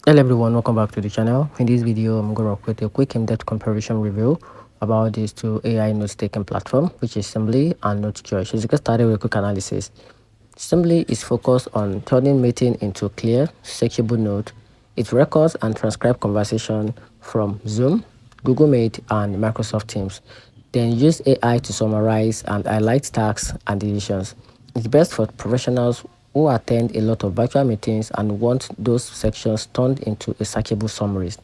Hello everyone, welcome back to the channel. In this video, I'm going to create a quick in-depth comparison review about these two AI note-taking platform, which is Sembly and Notejoy. So let's get started with a quick analysis. Sembly is focused on turning meeting into clear, searchable note. It records and transcribes conversation from Zoom, Google Meet, and Microsoft Teams. Then use AI to summarize and highlight tasks and decisions. It's best for professionals who attend a lot of virtual meetings and want those sections turned into a searchable summaries.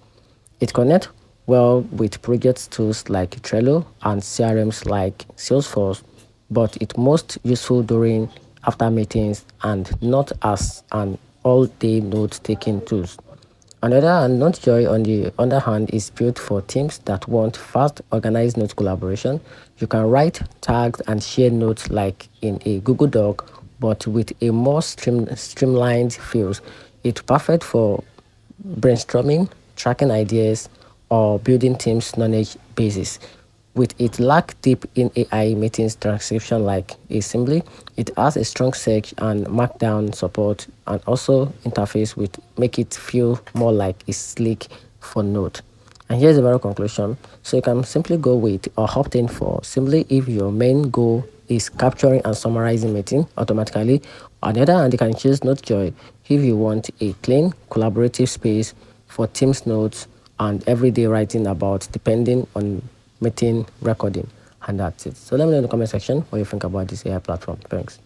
It connects well with project tools like Trello and CRMs like Salesforce, but it's most useful during after meetings and not as an all-day note-taking tools. Another and Notejoy, on the other hand, is built for teams that want fast, organized note collaboration. You can write, tag, and share notes like in a Google Doc, but with a more streamlined feel. It's perfect for brainstorming, tracking ideas, or building teams' knowledge bases. With its lack deep in AI meetings transcription like Assembly, it has a strong search and markdown support and also interface with make it feel more like a slick for Note. And here's the very conclusion. So you can simply go with or opt in for Sembly if your main goal is capturing and summarizing meeting automatically. On the other hand, you can choose Notejoy if you want a clean, collaborative space for Teams notes and everyday writing about depending on meeting recording. And that's it. So let me know in the comment section what you think about this AI platform. Thanks.